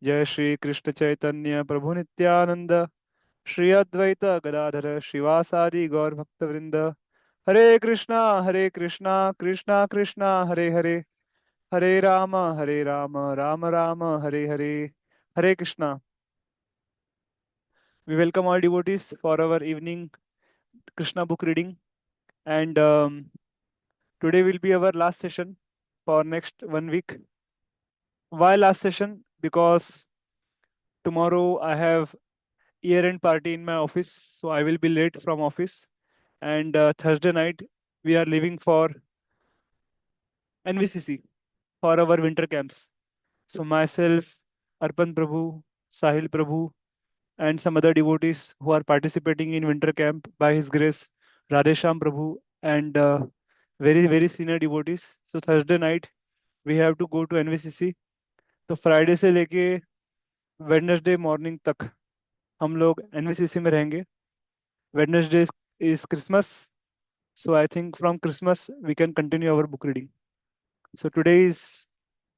जय श्री कृष्ण चैतन्य प्रभु नित्यानंद, श्री अद्वैत गदाधर श्रीवासादि गौर भक्तवृंद। हरे कृष्णा कृष्णा कृष्णा हरे हरे, हरे राम राम राम हरे हरे। हरे Krishna. We welcome all devotees for our evening Krishna book reading, and today will be our last session for next 1 week. Why last session? Because tomorrow I have year-end party in my office, so I will be late from office. And Thursday night we are leaving for NVCC for our winter camps. So myself, Arpan Prabhu, Sahil Prabhu, and some other devotees who are participating in winter camp by His grace, Radhesham Prabhu, and very senior devotees. So Thursday night we have to go to NVCC. तो Friday से लेके Wednesday morning तक हम लोग NVCC में रहेंगे. Wednesday is Christmas, so I think from Christmas we can continue our book reading. So today is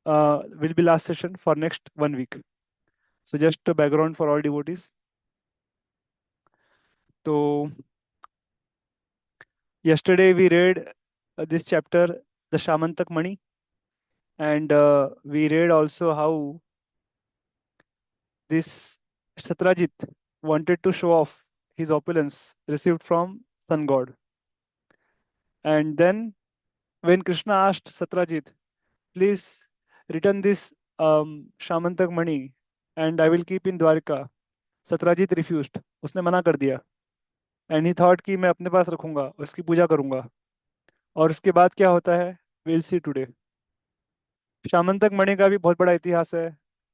will be last session for next 1 week. So just a background for all devotees. So yesterday we read this chapter, the Shamantak Mani, and we read also how this Satrajit wanted to show off his opulence received from sun god. And then when Krishna asked Satrajit, please return this Shamantak Mani and I will keep in Dwarka. Satrajit refused, उसने मना कर दिया. And he thought कि मैं अपने पास रखूंगा, उसकी पूजा करूंगा. और उसके बाद क्या होता है, विल सी टुडे. शामंतक मणि का भी बहुत बड़ा इतिहास है.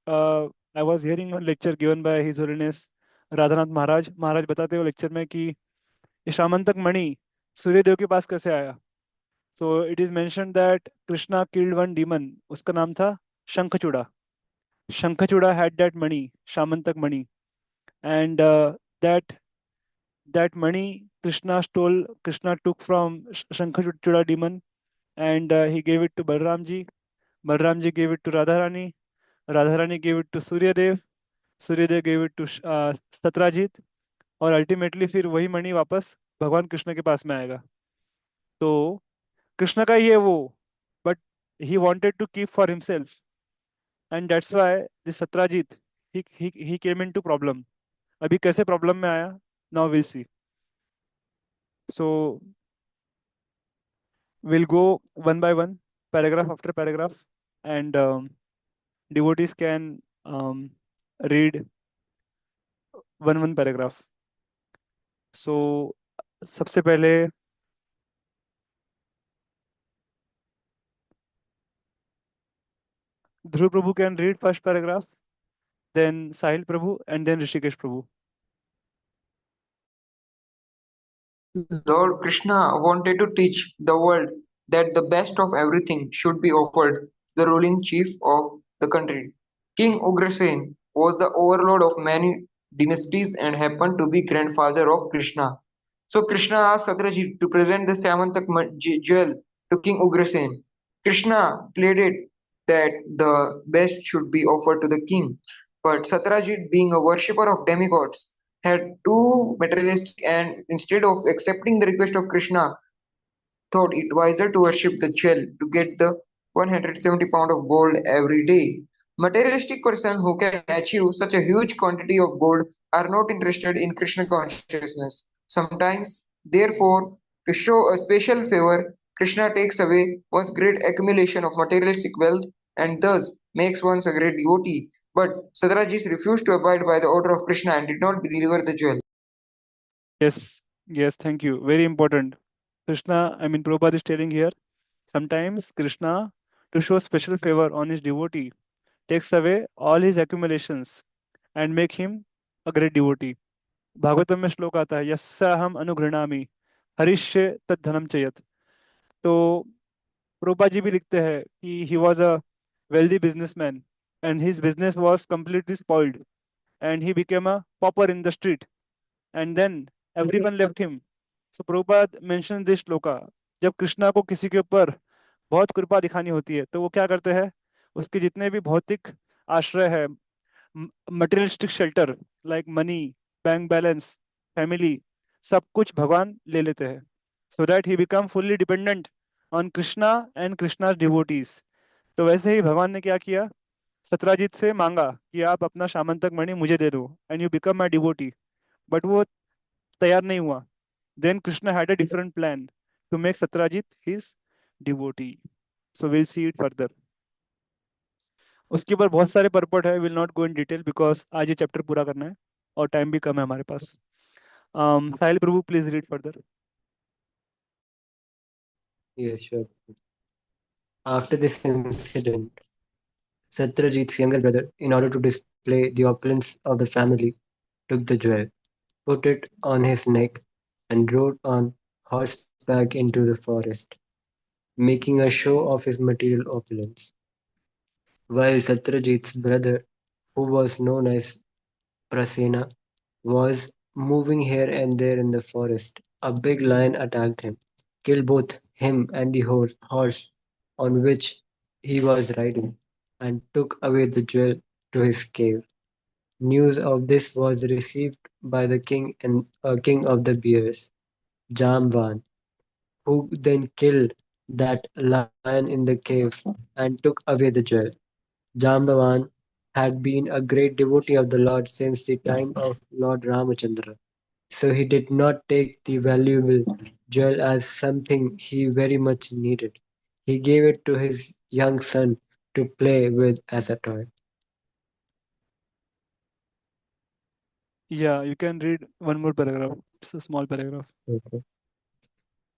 I was hearing lecture given by his holiness Radhanath Maharaj. Maharaj बताते हुए लेक्चर में कि ये शामंतक मणि सूर्यदेव के पास कैसे आया. So it is mention that Krishna killed one demon, उसका नाम था Shankhachuda. Shankhachuda had that mani, Syamantaka mani. And that that money Krishna took from Shankhachuda demon, and he gave it to Balramji. Balramji gave it to Radharani. Radharani gave it to Suryadev. Suryadev gave it to Satrajit. और ultimately फिर वही मणि वापस भगवान कृष्ण के पास में आएगा. तो कृष्ण का ही है वो, but he wanted to keep for himself, and that's why the Satrajit he came into problem. अभी कैसे प्रॉब्लम में आया, now we'll see. So we'll go one by one, paragraph after paragraph, and devotees can read one paragraph. So सबसे पहले ध्रुव प्रभु can read first paragraph, then Sahil Prabhu, and then Rishikesh Prabhu. Lord Krishna wanted to teach the world that the best of everything should be offered to the ruling chief of the country. King Ugrasen was the overlord of many dynasties and happened to be grandfather of Krishna. So Krishna asked Satyajit to present the jewel to King Ugrasen. Krishna pleaded that the best should be offered to the king, but Satyajit, being a worshipper of demigods, had too materialistic and instead of accepting the request of Krishna, thought it wiser to worship the jewel to get the 170 pound of gold every day. Materialistic person who can achieve such a huge quantity of gold are not interested in Krishna consciousness. Sometimes, therefore, to show a special favor, Krishna takes away one's great accumulation of materialistic wealth and thus makes one a great devotee. But Satrajit refused to abide by the order of Krishna and did not deliver the jewel. Yes, yes, thank you. Very important. Krishna, I mean, Prabhupada is telling here, sometimes Krishna, to show special favor on his devotee, takes away all his accumulations and make him a great devotee. Bhagavatam में श्लोक आता है, यस्या हम अनुघृणामि हरिष्य तद धनम चयत. तो प्रोपा जी भी लिखते हैं कि he was a wealthy businessman and his business was completely spoiled and he became a pauper in the street, and then everyone left him. So Prabhupada mentions this shloka. जब कृष्णा को किसी के ऊपर बहुत कृपा दिखानी होती है तो वो क्या करते हैं, उसके जितने भी भौतिक आश्रय है, materialistic shelter like money, bank balance, family, सब कुछ भगवान ले लेते हैं, so that he become fully dependent on Krishna and Krishna devotees. तो वैसे ही भगवान ने क्या किया, सत्राजीत से मांगा कि आप अपना शामंतक मणि मुझे दे दो and you become my devotee, but वो तैयार नहीं हुआ। Then Krishna had a different plan to make Satrajit his devotee. So will see it further. उसके ऊपर बहुत सारे पर्पट है, will not go in detail because आज ये चैप्टर पूरा करना है और टाइम भी कम है हमारे पास। Sahil Prabhu please read further. Yes, sure. After this incident, Satyajit's younger brother, in order to display the opulence of the family, took the jewel, put it on his neck, and rode on horseback into the forest, making a show of his material opulence. While Satyajit's brother, who was known as Prasena, was moving here and there in the forest, a big lion attacked him, killed both him and the horse on which he was riding, and took away the jewel to his cave. News of this was received by the king and king of the bears, Jamvan, who then killed that lion in the cave and took away the jewel. Jambavan had been a great devotee of the Lord since the time of Lord Ramachandra, so he did not take the valuable jewel as something he very much needed. He gave it to his young son to play with as a toy. Yeah, you can read one more paragraph. It's a small paragraph. Okay.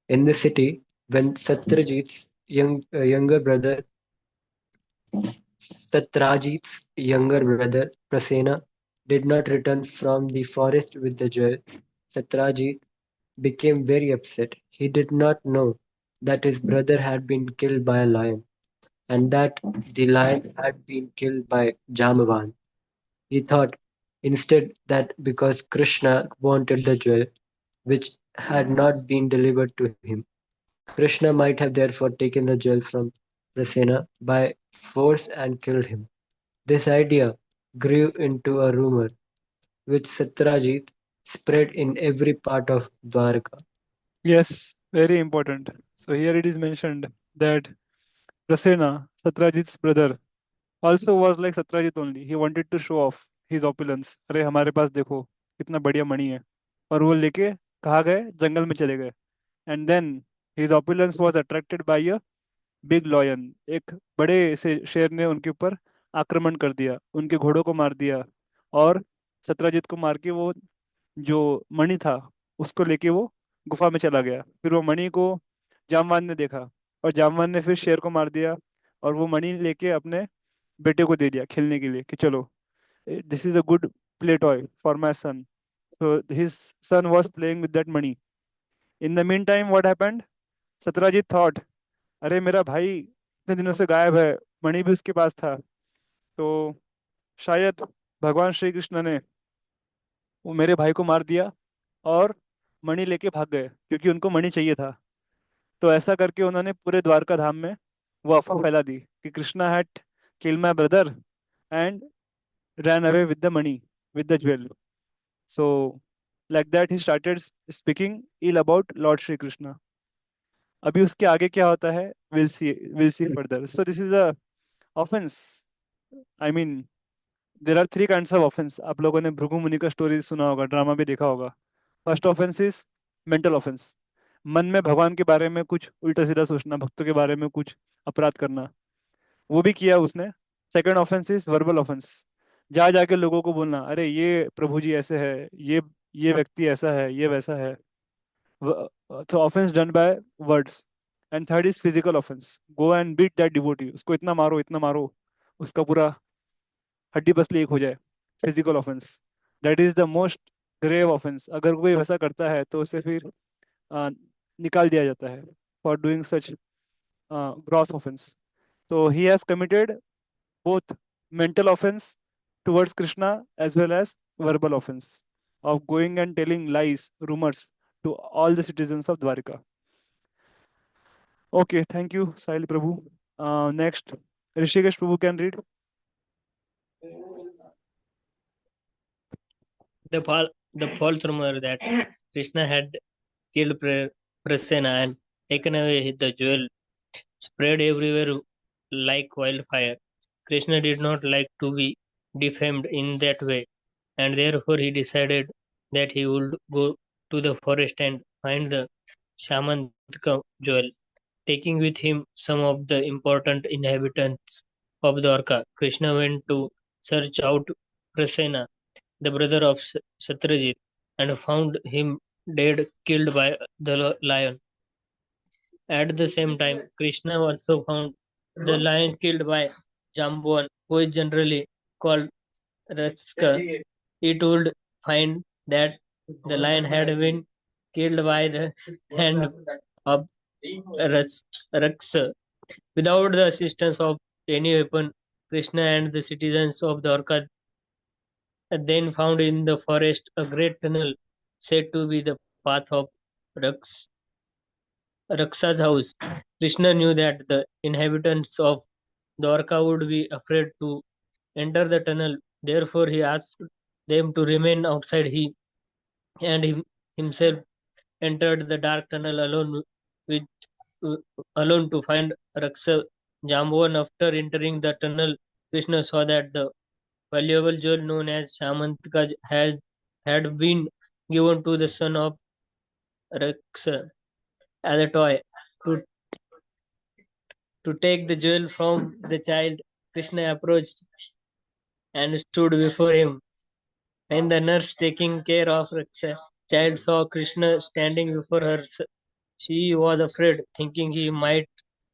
In the city, when Satrajit's younger brother Prasena did not return from the forest with the jewel, Satrajit became very upset. He did not know that his brother had been killed by a lion and that the lion had been killed by Jambavan. He thought instead that because Krishna wanted the jewel, which had not been delivered to him, Krishna might have therefore taken the jewel from Prasenna by force and killed him. This idea grew into a rumor which Satrajit spread in every part of Dwarka. Yes, very important. So here it is mentioned that Rasena, Satrajit's brother, also was like Satrajit only. He wanted to show off his opulence. अरे हमारे पास देखो कितना बढ़िया मणि है, और वो लेके कहाँ गए, जंगल में चले गए। And then his opulence was attracted by a big lion, एक बड़े से शेर ने उनके ऊपर आक्रमण कर दिया, उनके घोड़ों को मार दिया, और सत्राजित को मार के वो जो मणि था उसको लेके वो गुफा में चला गया। फिर वो मणि को जामवान ने देखा, और जामवान ने फिर शेर को मार दिया, और वो मणि लेके अपने बेटे को दे दिया खेलने के लिए कि चलो, this is a good play toy for my son. so his son was playing with that money. In the meantime, what happened? Satrajit thought, अरे मेरा भाई इतने दिनों से गायब है, मणि भी उसके पास था, तो शायद भगवान श्री कृष्ण ने वो मेरे भाई को मार दिया और मणि लेके भाग गए, क्योंकि उनको मणि चाहिए था। तो ऐसा करके उन्होंने पूरे द्वारका धाम में वो अफवाह फैला दी कि Krishna had kill my brother and ran away with the money, with the jewel. So, like that, he started speaking ill about Lord Shri Krishna. अभी उसके आगे क्या होता है, we'll see further. So this is a offense. I mean, there are three kinds of offense. आप लोगों ने भृगु मुनि का स्टोरी सुना होगा, ड्रामा भी देखा होगा। First offence is mental offence, मन में भगवान के बारे में कुछ उल्टा सीधा सोचना, भक्तों के बारे में कुछ अपराध करना, वो भी किया उसने। Second offence is verbal offence, जा जाके लोगों को बोलना, अरे ये प्रभु जी ऐसे है, ये व्यक्ति ऐसा है, ये वैसा है। तो offence done by words. And third is physical offence, go and beat that devotee, उसको इतना मारो उसका पूरा हड्डी पसली एक हो जाए। Physical offence, that is the most grave offence. अगर कोई वैसा करता है तो उसे फिर निकाल दिया जाता है for doing such gross offense. तो he has committed both mental offense towards Krishna as well as verbal offense of going and telling lies, rumors to all the citizens of Dwarka. Okay, thank you, Sahil Prabhu. Next, Rishikesh Prabhu can read. The false rumor that Krishna had killed Prasenna and taken away the jewel spread everywhere like wildfire. Krishna did not like to be defamed in that way, and therefore he decided that he would go to the forest and find the Shamantika jewel, taking with him some of the important inhabitants of Dwarka. Krishna went to search out Prasenna, the brother of Satyajit, and found him dead, killed by the lion. At the same time, Krishna also found the lion killed by Jambuan, who is generally called Ratska. He told find that the lion had been killed by the hand of Raksa. Without the assistance of any weapon, Krishna and the citizens of Dwarka then found in the forest a great tunnel said to be the path of Raksa's house. Krishna knew that the inhabitants of Dwarka would be afraid to enter the tunnel. Therefore, he asked them to remain outside. He and himself entered the dark tunnel with, uh, alone to find Raksa Jambuan. After entering the tunnel, Krishna saw that the valuable jewel known as Shamantika had been given to the son of Raksa as a toy. To, to take the jewel from the child, Krishna approached and stood before him. When the nurse taking care of Raksa child saw Krishna standing before her, she was afraid, thinking he might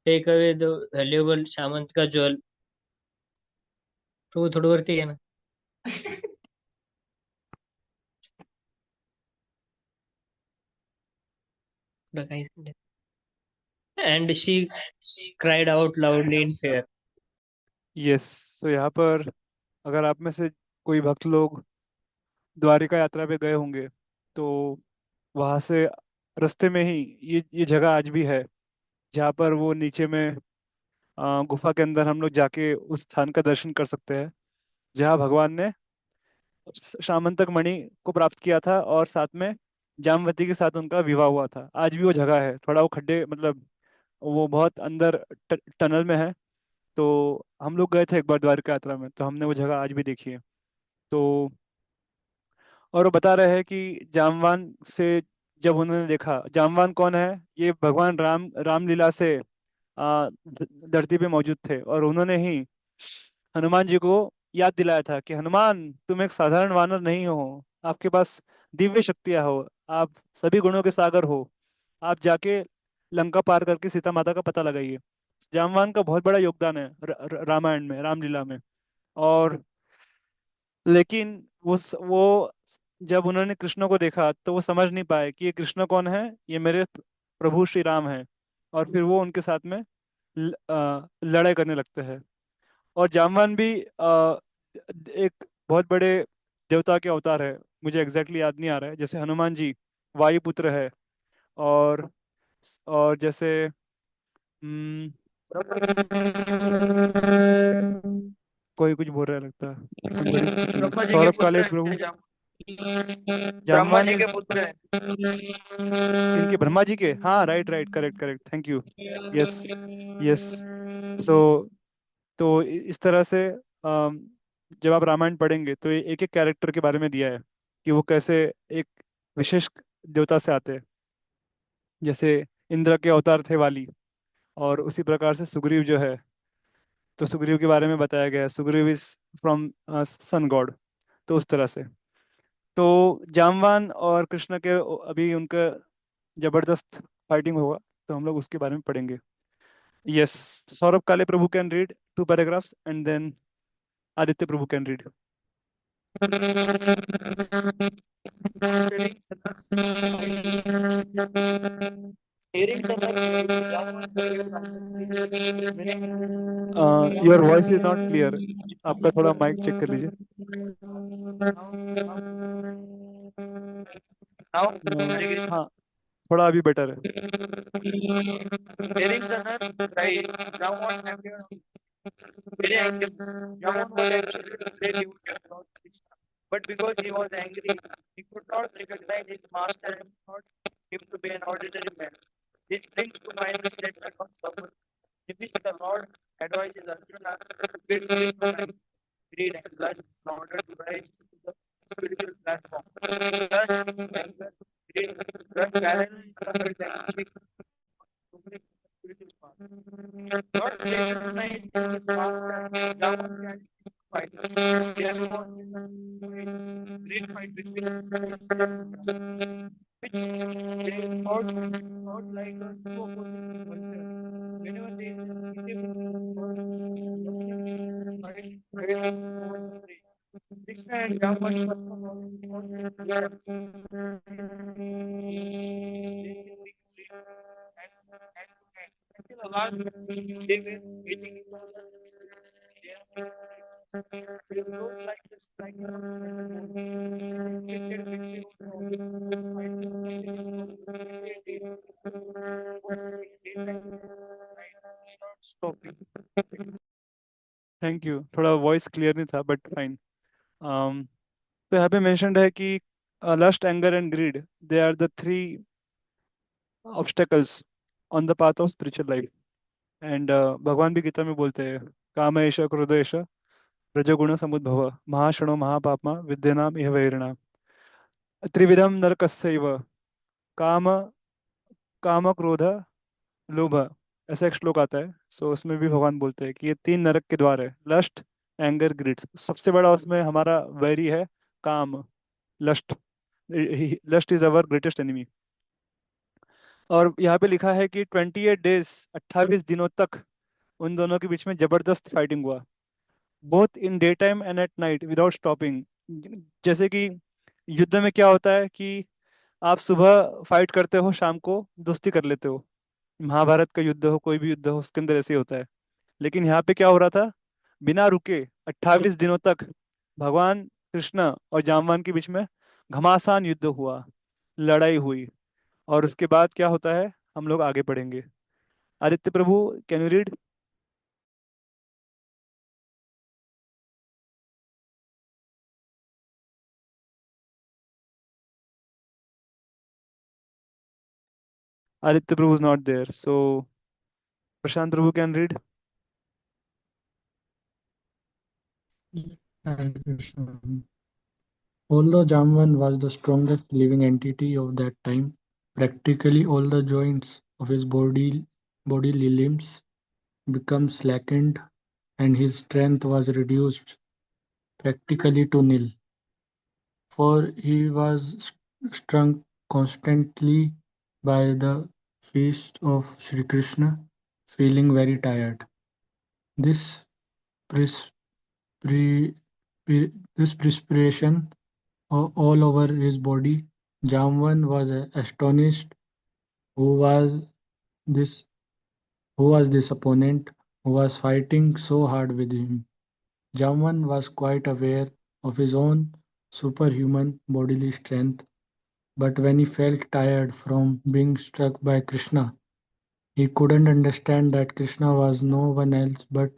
take away the valuable Shamantika jewel. तो थोड़ी वरती है ना थोड़ा काहीच नाही. And she cried out loudly in fear. Yes. So यहाँ पर अगर आप में से कोई भक्त लोग द्वारिका यात्रा पे गए होंगे तो वहाँ से रास्ते में ही ये जगह आज भी है, जहाँ पर वो नीचे में गुफा के अंदर हम लोग जाके उस स्थान का दर्शन कर सकते हैं, जहाँ भगवान ने शामंतक मणि को प्राप्त किया था और साथ में जामवती के साथ उनका विवाह हुआ था. आज भी वो जगह है, थोड़ा वो खड्डे मतलब वो बहुत अंदर टनल में है. तो हम लोग गए थे एक बार द्वारका यात्रा में, तो हमने वो जगह आज भी देखी है. तो और वो बता रहे हैं कि जामवान से जब उन्होंने देखा, जामवान कौन है, ये भगवान रामलीला से धरती पे मौजूद थे और उन्होंने ही हनुमान जी को याद दिलाया था कि हनुमान तुम एक साधारण वानर नहीं हो, आपके पास दिव्य शक्तियां हो, आप सभी गुणों के सागर हो, आप जाके लंका पार करके सीता माता का पता लगाइए. जामवान का बहुत बड़ा योगदान है रामायण में, रामलीला में. और लेकिन वो जब उन्होंने कृष्ण को देखा तो वो समझ नहीं पाए कि ये कृष्ण कौन है, ये मेरे प्रभु श्री राम है. और फिर वो उनके साथ में लड़ाई करने लगते हैं. और जामवान भी एक बहुत बड़े देवता के अवतार है, मुझे एग्जैक्टली याद नहीं आ रहा है. जैसे हनुमान जी वायुपुत्र है, और जैसे हम्म, कोई कुछ बोल रहा है लगता है. Somebody is speaking. Brahma ji के सौरभ पुत्र काले हैं प्रभु. ब्रह्मा जामवान जी के इज पुत्र हैं इनके ब्रह्मा जी के. हाँ, right right, correct correct, thank you. Yes. Yes. So तो इस तरह से जब आप रामायण पढ़ेंगे तो एक एक कैरेक्टर के बारे में दिया है कि वो कैसे एक विशेष देवता से आते हैं. जैसे इंद्र के अवतार थे वाली, और उसी प्रकार से सुग्रीव जो है, तो सुग्रीव के बारे में बताया गया है, Sugriva is from sun god. तो उस तरह से तो जामवान और कृष्ण के अभी उनका जबरदस्त फाइटिंग होगा, तो हम लोग उसके बारे में पढ़ेंगे. Yes. Saurabh Kale Prabhu can read 2 paragraphs and then Aditya Prabhu can read. Your voice is not clear. आपका थोड़ा माइक चेक कर लीजिए. हाँ, थोड़ा अभी बेटर है. But because he was angry, he could not recognize his master and thought him to be an ordinary man. This brings to mind the statement of purpose, in which the Lord advises Arjuna to build wisdom, greed, and lust in order to rise to the spiritual platform. Thus, anger, greed, lust, balance, and spiritual path. Lord said Arjuna is his master, Rama can fight. Therefore, great fight between which they fought like a two opposing vultures. Whenever they fight over the prey. Krishna and Rama fought together. Until the last they were waiting for it flows like this, like stopping. Thank you थोड़ा voice clear नहीं था but fine तो यहाँ पे mentioned है कि lust anger and greed they are the three obstacles on the path of spiritual life and भगवान भी गीता में बोलते हैं काम एष क्रोध एष रजोगुण समुद्भव महाशनो महापापमा विद्यनाम इह वैरिणाम त्रिविधम नरकस्यैव काम काम क्रोध लोभ ऐसा एक श्लोक आता है सो उसमें भी भगवान बोलते हैं कि ये तीन नरक के द्वार है लस्ट एंगर ग्रीड सबसे बड़ा उसमें हमारा वैरी है काम lust lust is our greatest enemy और यहाँ पे लिखा है कि 28 डेज 28 दिनों तक उन दोनों के बीच में जबरदस्त फाइटिंग हुआ both in day time and at night without stopping जैसे कि युद्ध में क्या होता है कि आप सुबह फाइट करते हो शाम को दोस्ती कर लेते हो महाभारत का युद्ध हो कोई भी युद्ध हो उसके अंदर ऐसे ही होता है लेकिन यहाँ पे क्या हो रहा था बिना रुके 28 दिनों तक भगवान कृष्ण और जामवान के बीच में घमासान युद्ध हुआ लड़ाई हुई और उसके बाद क्या होता है हम लोग आगे बढ़ेंगे Aditya Prabhu can you read Aditya Prabhu is not there so Prashant Prabhu can read And although Jamvan was the strongest living entity of that time, practically all the joints of his bodily limbs became slackened and his strength was reduced practically to nil, for he was strung constantly by the feast of Sri Krishna, feeling very tired. This pres- pre- this perspiration all over his body. Jamvan was astonished. Who was this? Who was this opponent who was fighting so hard with him? Jamvan was quite aware of his own superhuman bodily strength, but when he felt tired from being struck by Krishna, he couldn't understand that Krishna was no one else but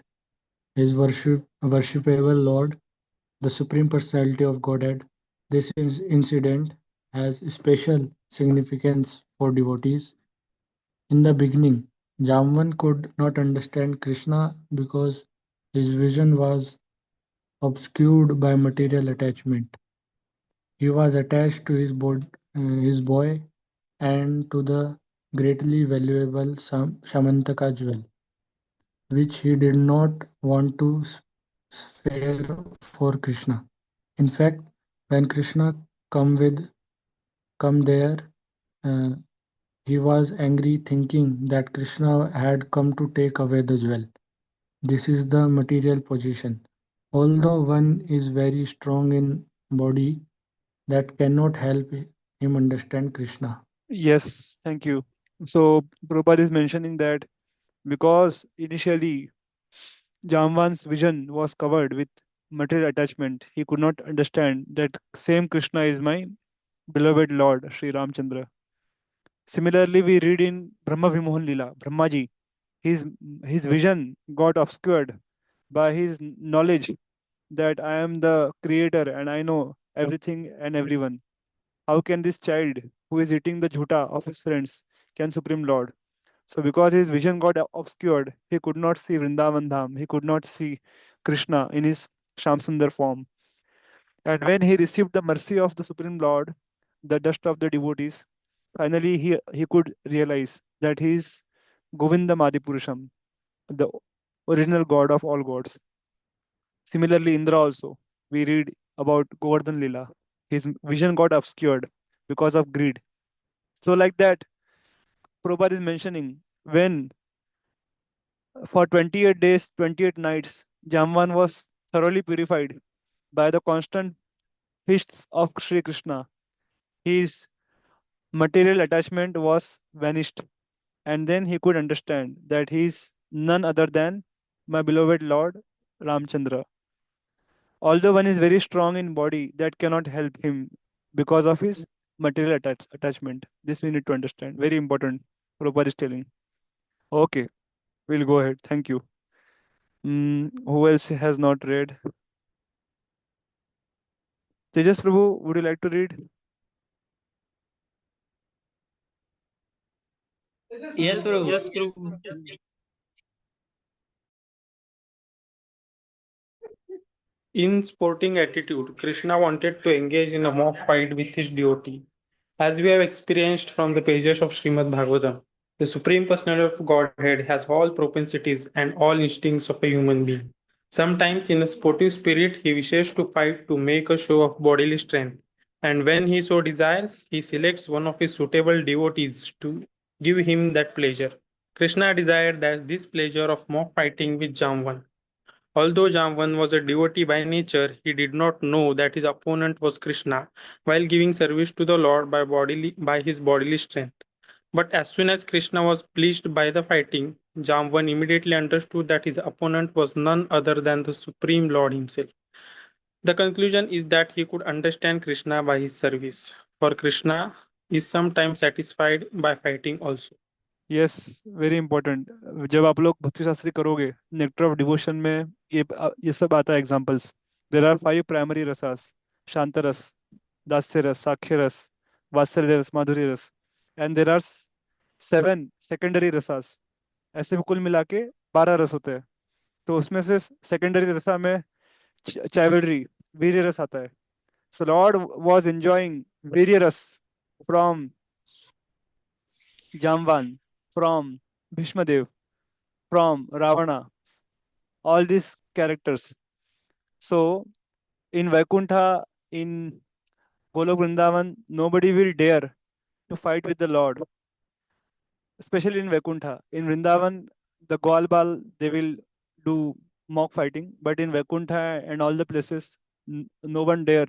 his worshipable Lord, the Supreme Personality of Godhead. This incident has special significance for devotees. In the beginning, Jamvan could not understand Krishna because his vision was obscured by material attachment. He was attached to his boy and to the greatly valuable Samantaka jewel, which he did not want to spare for Krishna. In fact, when Krishna come there, uh, he was angry, thinking that Krishna had come to take away the jewel. This is the material position. Although one is very strong in body, that cannot help him understand Krishna. yes thank you so Prabhupada is mentioning that because initially Jamvan's vision was covered with material attachment. He could not understand that same Krishna is my beloved Lord, Sri Ramchandra. Similarly, we read in Brahma Vimohan Lila, Brahmaji, his, his vision got obscured by his knowledge that I am the creator and I know everything and everyone. How can this child who is eating the jhuta of his friends can Supreme Lord? So because his vision got obscured, he could not see Vrindavan Dham. He could not see Krishna in his Shamsundar form. And when he received the mercy of the Supreme Lord, the dust of the devotees, finally he could realize that he is Govindam Adipurusham, the original god of all gods. Similarly, Indra also, we read about Govardhan Lila. His vision got obscured because of greed. So, like that, Prabhupada is mentioning when for 28 days, 28 nights, Jamvan was thoroughly purified by the constant feasts of Sri Krishna. His material attachment was vanished, and then he could understand that he is none other than my beloved Lord Ramchandra. Although one is very strong in body, that cannot help him because of his material attachment. This we need to understand. Very important. Prabhupada is telling. Okay, we'll go ahead. Thank you. Who else has not read? Tejas Prabhu, would you like to read? Yes, Prabhu. In sporting attitude, Krishna wanted to engage in a mock fight with his devotee. As we have experienced from the pages of Srimad Bhagavatam, the Supreme Personality of Godhead has all propensities and all instincts of a human being. Sometimes, in a sportive spirit, he wishes to fight to make a show of bodily strength, and when he so desires, he selects one of his suitable devotees to give him that pleasure. Krishna desired that this pleasure of mock fighting with Jamvan. Although Jamvan was a devotee by nature, he did not know that his opponent was Krishna while giving service to the Lord by his bodily strength. But as soon as Krishna was pleased by the fighting, Jamvan immediately understood that his opponent was none other than the Supreme Lord himself. The conclusion is that he could understand Krishna by his service, for Krishna is sometimes satisfied by fighting also. Yes very important. जब आप लोग भक्ति शास्त्री करोगे nectar of devotion में ये सब आता है examples. There are 5 primary rasas: शांत रस, दास्य रस, साख्य रस, वात्सल्य रस, माधुर्य रस, and there are 7 secondary rasas. ऐसे में कुल मिला के 12 रस होते हैं. तो उसमें से सेकेंडरी रसा में चाइवलरी, वीर्य रस आता है. सो लॉर्ड वाज एंजॉयिंग वीर्य रस from Jambavan, from Bhishmadev, from Ravana, all these characters. So in Vaikuntha, in Golok Vrindavan, nobody will dare to fight with the Lord, especially in Vaikuntha. In Vrindavan, the Gwalbal, they will do mock fighting, but in Vaikuntha and all the places, no one dare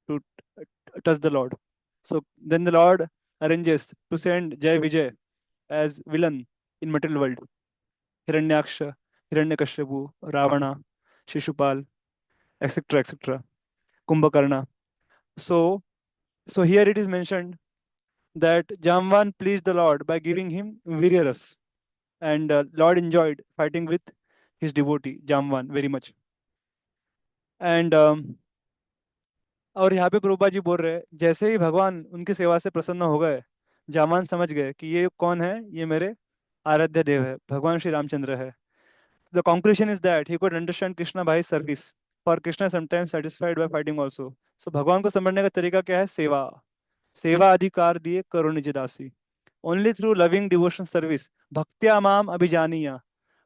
to touch the Lord. So then the Lord arranges to send Jai Vijay as villain in material world. Hiranyaksha, Hiranyakashipu, Ravana, Shishupal, etc., etc., Kumbhakarna. So, so here it is mentioned that Jamvan pleased the Lord by giving him Viryaras, and Lord enjoyed fighting with his devotee Jamvan very much. And और यहाँ पे प्रभुपा जी बोल रहे हैं जैसे ही भगवान उनकी सेवा से प्रसन्न हो गए, जामान समझ गए कि ये कौन है, ये मेरे आराध्य देव है, भगवान श्री रामचंद्र है. The conclusion is that he could understand Krishna by his service. For Krishna is sometimes satisfied by fighting also. So भगवान को समझने का तरीका क्या है? सेवा. सेवा अधिकार दिए करो निज दासी. Only through loving devotion service, bhaktya mam abhijaniya,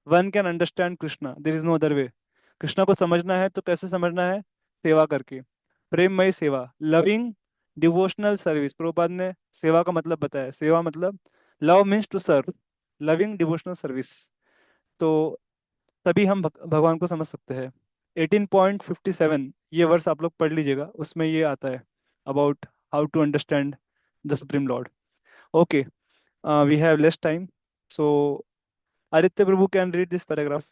one can understand Krishna. There is no other way. Krishna को समझना है तो कैसे समझना है? सेवा करके. प्रेममय सेवा, लविंग डिवोशनल सर्विस. प्रभुपाद ने सेवा का मतलब बताया. सेवा मतलब love means to serve, loving devotional service. तो तभी हम भगवान को समझ सकते हैं. 18.57 ये वर्ष आप लोग पढ़ लीजिएगा, उसमें ये आता है about how to understand the supreme lord. Okay, we have less time, so Aditya Prabhu can read this paragraph.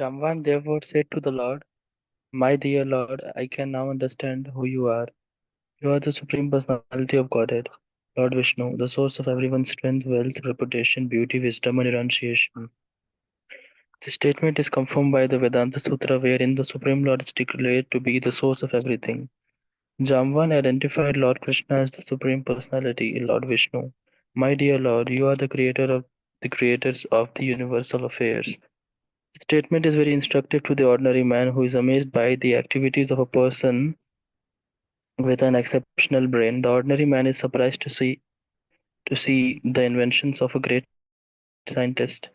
Jamvan therefore said to the Lord, "My dear Lord, I can now understand who you are. You are the Supreme Personality of Godhead, Lord Vishnu, the source of everyone's strength, wealth, reputation, beauty, wisdom, and renunciation. The statement is confirmed by the Vedanta Sutra, wherein the Supreme Lord is declared to be the source of everything. Jamvan identified Lord Krishna as the Supreme Personality, Lord Vishnu. My dear Lord, you are the creator of the creators of the universal affairs. The statement is very instructive to the ordinary man who is amazed by the activities of a person with an exceptional brain. The ordinary man is surprised to see the inventions of a great scientist.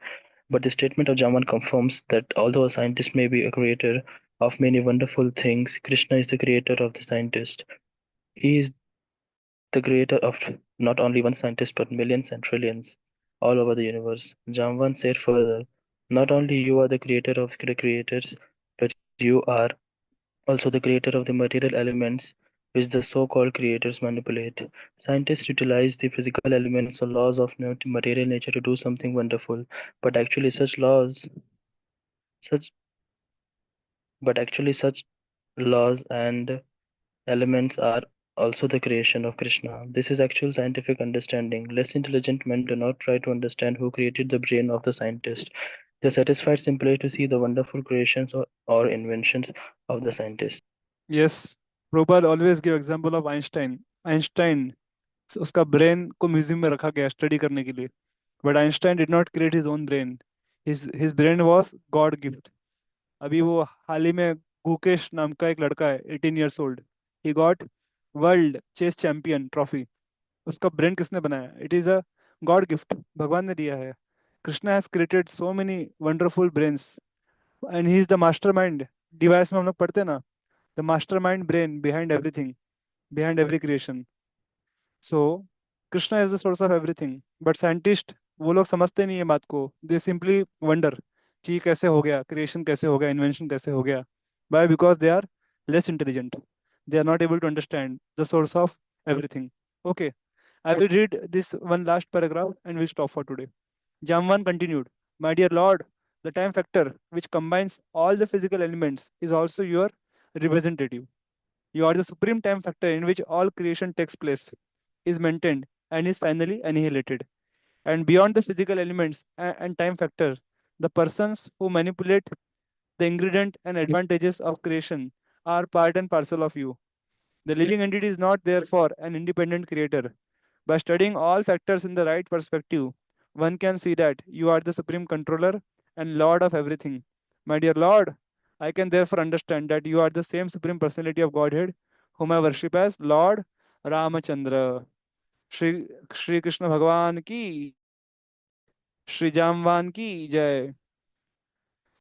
But the statement of Jaman confirms that although a scientist may be a creator of many wonderful things, Krishna is the creator of the scientist. He is the creator of not only one scientist but millions and trillions all over the universe. Jamvan said further, not only you are the creator of the creators, but you are also the creator of the material elements which the so-called creators manipulate. Scientists utilize the physical elements or laws of material nature to do something wonderful, but actually such such laws and elements are also the creation of Krishna. This is actual scientific understanding. Less intelligent men do not try to understand who created the brain of the scientist. They are satisfied simply to see the wonderful creations or inventions of the scientist. Yes, Prabhupada always give example of Einstein. Einstein, उसका brain को museum में रखा गया study करने के लिए, but Einstein did not create his own brain. His brain was God gift. अभी वो हाल ही में गुकेश नाम का एक लड़का है 18 years old. He got world chess champion trophy. उसका ब्रेन किसने बनाया? It is a god gift, भगवान ने दिया है. Krishna has created so many wonderful brains and he is the mastermind. डिवाइस में हम लोग पढ़ते हैं ना, the mastermind brain behind everything, behind every creation. So Krishna is the source of everything. But scientist वो लोग समझते नहीं है बात को. दे सिंपली वंडर कि कैसे हो गया, क्रिएशन कैसे हो गया, इन्वेंशन कैसे हो गया. By because they are less intelligent. They are not able to understand the source of everything. Okay, I will read this one last paragraph and we'll stop for today. Jamvan continued, my dear Lord, the time factor which combines all the physical elements is also your representative. You are the supreme time factor in which all creation takes place, is maintained, and is finally annihilated. And beyond the physical elements and time factor, the persons who manipulate the ingredient and advantages of creation are part and parcel of you. The living entity is not therefore an independent creator. By studying all factors in the right perspective, one can see that you are the supreme controller and Lord of everything. My dear Lord, I can therefore understand that you are the same supreme personality of Godhead whom I worship as Lord Ramachandra. Shri Shri Krishna भगवान की, श्री जामवान की जय.